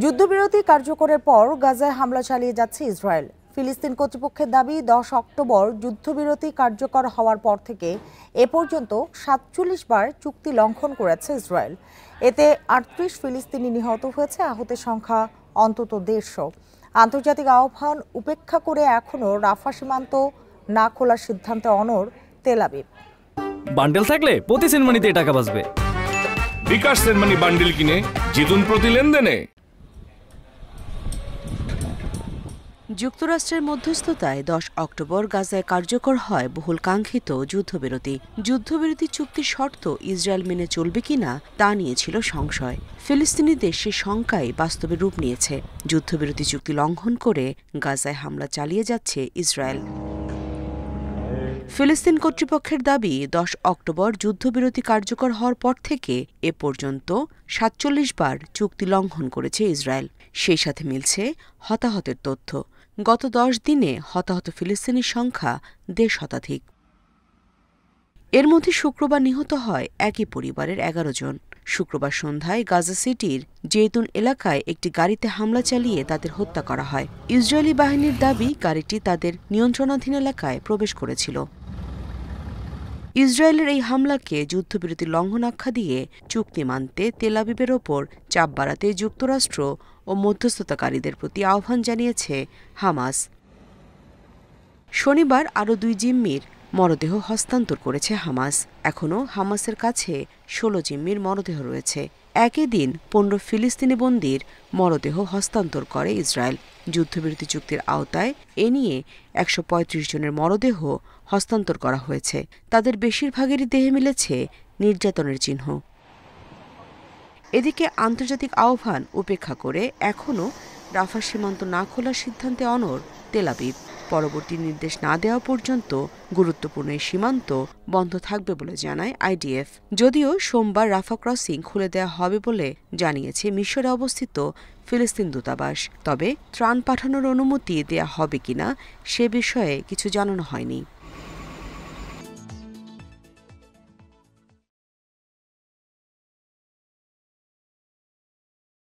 যুদ্ধবিরতি কার্যকরের পর গাজায় হামলা চালিয়ে যাচ্ছে ইসরায়েল। ফিলিস্তিন কর্তৃপক্ষের দাবি 10 অক্টোবর যুদ্ধবিরতি কার্যকর হওয়ার পর থেকে এ পর্যন্ত 47 বার চুক্তি লঙ্ঘন করেছে ইসরায়েল। এতে 38 ফিলিস্তিনি নিহত হয়েছে, আহতের সংখ্যা অন্তত 150। আন্তর্জাতিক আহ্বান উপেক্ষা করে এখনও রাফা সীমান্ত না খোলার সিদ্ধান্তে অনড় তেল আবিব। বান্ডেল থাকলে প্রতি সেনমানিতে টাকা বাঁচবে। বিকাশ সেনমানি বান্ডেল কিনে জিতুন প্রতি লেনদেনে। যুক্তরাষ্ট্রের মধ্যস্থতায় 10 অক্টোবর গাজায় কার্যকর হয় বহুল কাঙ্ক্ষিত যুদ্ধবিরতি। যুদ্ধবিরতি চুক্তির শর্ত ইসরায়েল মেনে চলবে কিনা তা নিয়েছিল সংশয়। ফিলিস্তিনিদের সে শঙ্কাই বাস্তবে রূপ নিয়েছে। যুদ্ধবিরতি চুক্তি লঙ্ঘন করে গাজায় হামলা চালিয়ে যাচ্ছে ইসরায়েল। ফিলিস্তিন কর্তৃপক্ষের দাবি 10 অক্টোবর যুদ্ধবিরতি কার্যকর হওয়ার পর থেকে এ পর্যন্ত 47 বার চুক্তি লঙ্ঘন করেছে ইসরায়েল। সেই সাথে মিলছে হতাহতের তথ্য। গত 10 দিনে হতাহত ফিলিস্তিনির সংখ্যা 1.5 শতাধিক। এর মধ্যে শুক্রবার নিহত হয় একই পরিবারের 11 জন। শুক্রবার সন্ধ্যায় গাজা সিটির জেতুন এলাকায় একটি গাড়িতে হামলা চালিয়ে তাদের হত্যা করা হয়। ইসরায়েলি বাহিনীর দাবি গাড়িটি তাদের নিয়ন্ত্রণাধীন এলাকায় প্রবেশ করেছিল। ইসরায়েলের এই হামলাকে যুদ্ধবিরতি লঙ্ঘন আখ্যা দিয়ে চুক্তি মানতে তেল আবিবের ওপর চাপ বাড়াতে যুক্তরাষ্ট্র ও মধ্যস্থতাকারীদের প্রতি আহ্বান জানিয়েছে হামাস। শনিবার আরও 2 জিম্মির মরদেহ হস্তান্তর করেছে হামাস। এখনও হামাসের কাছে 16 জিম্মির মরদেহ রয়েছে। একই দিন 15 ফিলিস্তিনি বন্দীর মরদেহ হস্তান্তর করে ইসরায়েল। যুদ্ধবিরতি চুক্তির আওতায় এ নিয়ে 135 জনের মরদেহ হস্তান্তর করা হয়েছে। তাদের বেশিরভাগেরই দেহে মিলেছে নির্যাতনের চিহ্ন। এদিকে আন্তর্জাতিক আহ্বান উপেক্ষা করে এখনও রাফা সীমান্ত না খোলার সিদ্ধান্তে অনড় তেল আবিব। পরবর্তী নির্দেশ না দেওয়া পর্যন্ত গুরুত্বপূর্ণ এই সীমান্ত বন্ধ থাকবে বলে জানায় আইডিএফ। যদিও সোমবার রাফা ক্রসিং খুলে দেওয়া হবে বলে জানিয়েছে মিশরে অবস্থিত ফিলিস্তিন দূতাবাস। তবে ত্রাণ পাঠানোর অনুমতি দেয়া হবে কিনা সে বিষয়ে কিছু জানানো হয়নি।